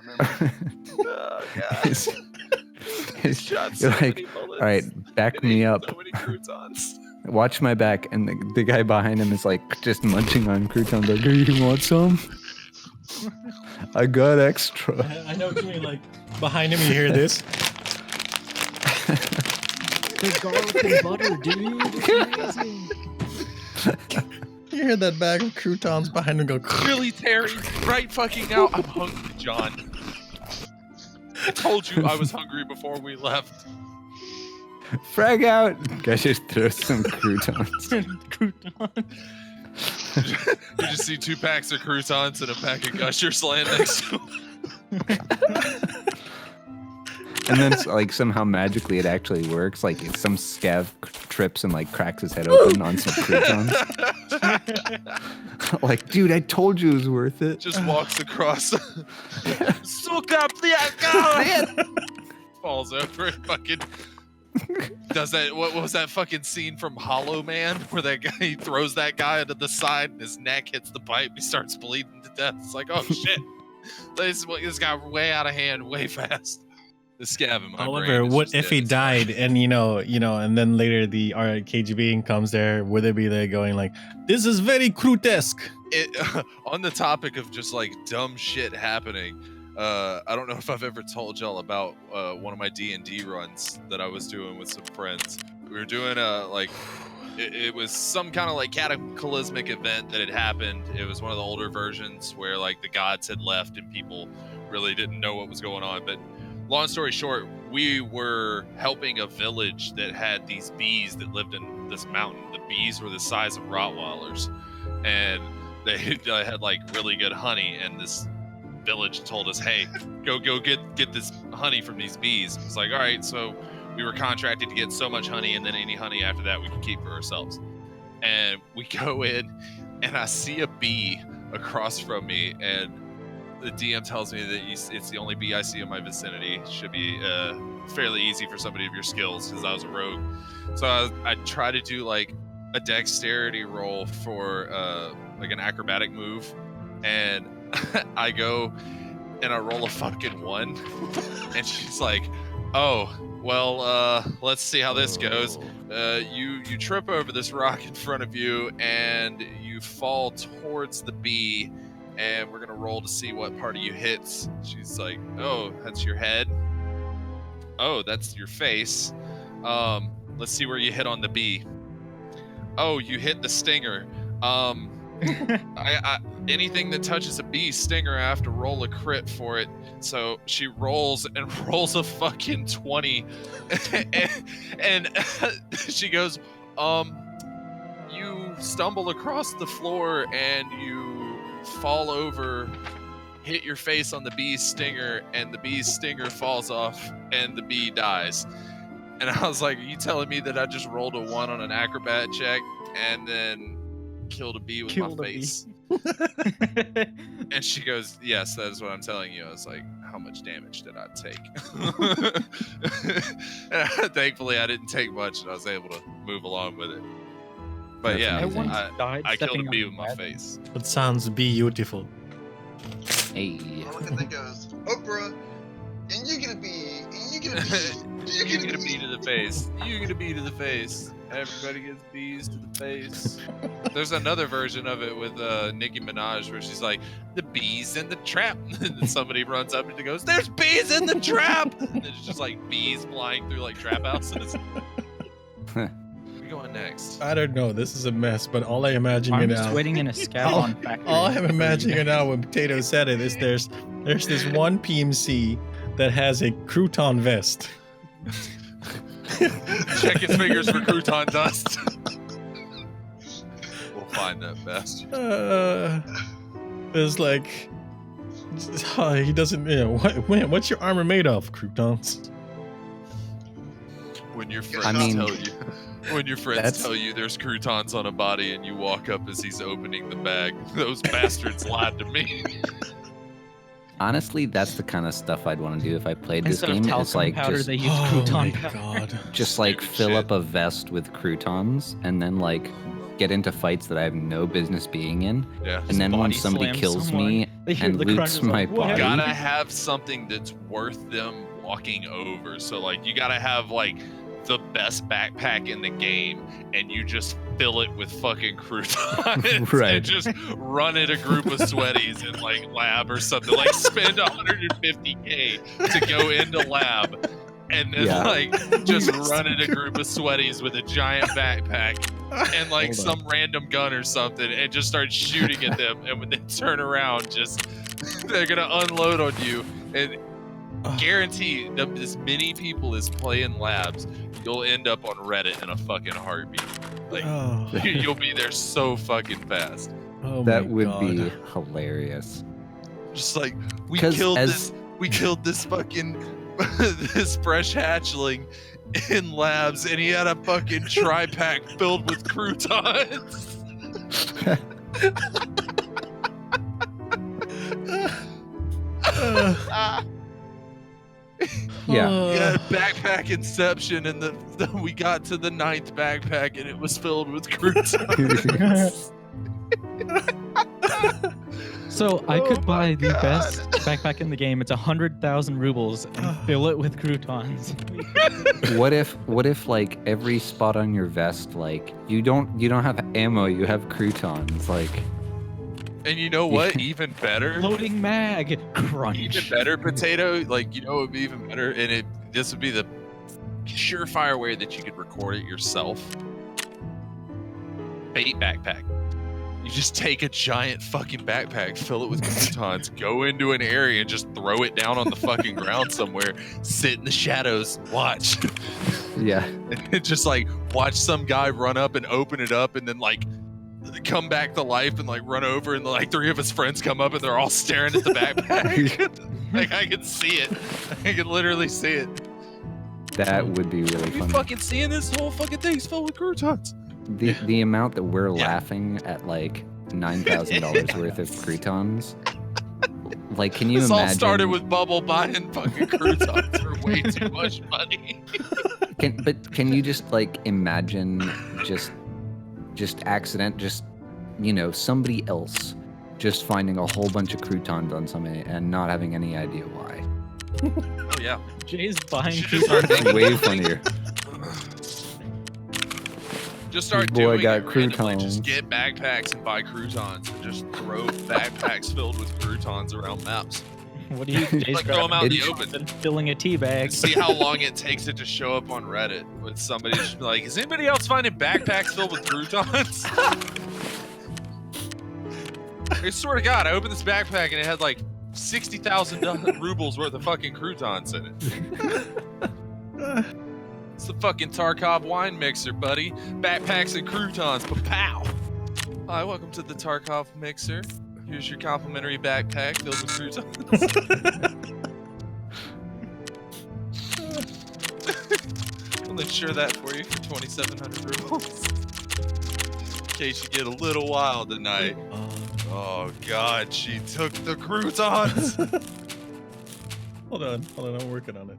remember. Oh god. He's Shot so you're like, many bullets. all right, back and me ate up. So many croutons. Watch my back. And the guy behind him is like just munching on croutons. Like, hey, you want some? I got extra. I know what you mean. Like behind him, you hear this. The garlic and butter, dude. It's amazing. You hear that bag of croutons behind him go. Really, Terry? Right fucking now? I'm hungry, John. I told you I was hungry before we left. Frag out. Guys just throw some croutons. Crouton. You just see 2 packs of croutons and a pack of Gushers land next to them. And then like somehow magically it actually works. Like some scav trips and like cracks his head open on some croutons. Like, dude, I told you it was worth it. Just walks across. Suka, please, falls over and fucking does that. What was that fucking scene from Hollow Man where that guy he throws that guy into the side and his neck hits the pipe, he starts bleeding to death. It's like, oh shit, this got way out of hand, way fast. The scab in my However, brain is what just if he dead. died and and then later the KGB comes there? Would they be there going like, "This is very Croutesque"? On the topic of just like dumb shit happening, I don't know if I've ever told y'all about one of my D&D runs that I was doing with some friends. We were doing it was some kind of like cataclysmic event that had happened. It was one of the older versions where like the gods had left and people really didn't know what was going on. But long story short, we were helping a village that had these bees that lived in this mountain. The bees were the size of Rottweilers, and they had like really good honey. And this village told us, "Hey, go get this honey from these bees." It's like, all right, so we were contracted to get so much honey, and then any honey after that we could keep for ourselves. And we go in, and I see a bee across from me, and the DM tells me that it's the only bee I see in my vicinity. Should be fairly easy for somebody of your skills because I was a rogue. So I try to do like a dexterity roll for like an acrobatic move, and I go and I roll a fucking 1, and she's like, "Oh, well, let's see how this goes. You trip over this rock in front of you, and you fall towards the bee, and we're gonna roll to see what part of you hits." She's like, "Oh, that's your head. Oh, that's your face. Let's see where you hit on the bee. Oh, you hit the stinger. I anything that touches a bee stinger, I have to roll a crit for it." So she rolls a fucking 20, and she goes, "You stumble across the floor and you fall over, hit your face on the bee's stinger, and the bee's stinger falls off, and the bee dies." And I was like, "Are you telling me that I just rolled a 1 on an acrobat check and then killed a bee with my face?" And she goes, "Yes, that is what I'm telling you." I was like, "How much damage did I take?" And thankfully, I didn't take much, and I was able to move along with it. But That's yeah, amazing. I killed a bee with my face. That sounds beautiful. Hey. I look at that goes, "Oprah, and you get a bee, and you get a bee, You get a bee to the face. You get a bee to the face. Everybody gets bees to the face." There's another version of it with Nicki Minaj where she's like, "The bees in the trap." And then somebody runs up and goes, "There's bees in the trap!" And it's just like bees flying through like trap houses. Where we going next? I don't know. This is a mess. But all I imagine I'm now. just waiting in a scavon factory. All I'm imagining now when Potato said it is there's this one PMC that has a crouton vest. Check his fingers for crouton dust. We'll find that bastard. It's like he doesn't. What's your armor made of? Croutons. When your friends I mean, tell you, when your friends that's- tell you there's croutons on a body, and you walk up as he's opening the bag, those bastards lied to me. Honestly, that's the kind of stuff I'd want to do if I played this Instead of game. talcum It's like powder, just, they use Oh crouton my powder. god. just like Stupid fill shit. up a vest with croutons and then like get into fights that I have no business being in. Yeah. And then when body somebody slam kills someone. me, They hear And the loots crunch. my You body. gotta have something that's worth them walking over. So like you gotta have like the best backpack in the game, and you just fill it with fucking croutons Right. and just run at a group of sweaties in like lab or something. Like spend 150K to go into lab, and then Yeah. like just run at a group of sweaties with a giant backpack and like Hold some random gun or something, and just start shooting at them. And when they turn around, just they're gonna unload on you. And guarantee that as many people as play in labs, you'll end up on Reddit in a fucking heartbeat. Like Oh, you'll be there so fucking fast. oh That my would God. be hilarious. Just like we 'Cause killed as- this fucking this fresh hatchling in labs, and he had a fucking tri-pack filled with croutons. Yeah. We had backpack inception, and we got to the 9th backpack, and it was filled with croutons. So I Oh could buy my the God. best backpack in the game. It's 100,000 rubles and fill it with croutons. What if like every spot on your vest, like you don't have ammo, you have croutons, like And you know what? Even better. Loading mag. Crunch. Even better, potato. Like, you know, it would be even better, and this would be the surefire way that you could record it yourself. Bait backpack. You just take a giant fucking backpack, fill it with croutons, go into an area, and just throw it down on the fucking ground somewhere. Sit in the shadows, watch, yeah. and just like watch some guy run up and open it up, and then like come back to life and like run over, and like 3 of his friends come up and they're all staring at the backpack. Like I can see it. I can literally see it. That would be really You fun. fucking seeing this whole fucking thing's filled with croutons. The amount that we're Yeah. laughing at like $9,000 worth of croutons. Like, can you This imagine? all started with Bubble buying fucking croutons for way too much money. Can you just like imagine somebody else just finding a whole bunch of croutons on something and not having any idea why? Oh yeah. Jay's buying You should just start croutons. thinking- Way funnier. Just start This boy doing got it randomly. croutons. Just get backpacks and buy croutons, and just throw backpacks filled with croutons around maps. What do you? Jay's Like throw them out in the It's- open. and filling a tea bag. See how long it takes it to show up on Reddit with somebody just be like, is anybody else finding backpacks filled with croutons? I swear to God, I opened this backpack and it had like 60,000 rubles worth of fucking croutons in it. It's the fucking Tarkov wine mixer, buddy. Backpacks and croutons, pa-pow! Hi, welcome to the Tarkov mixer. Here's your complimentary backpack filled with croutons. We'll insure that for you for 2,700 rubles. In case you get a little wild tonight. Oh God, she took the croutons! Hold on, I'm working on it.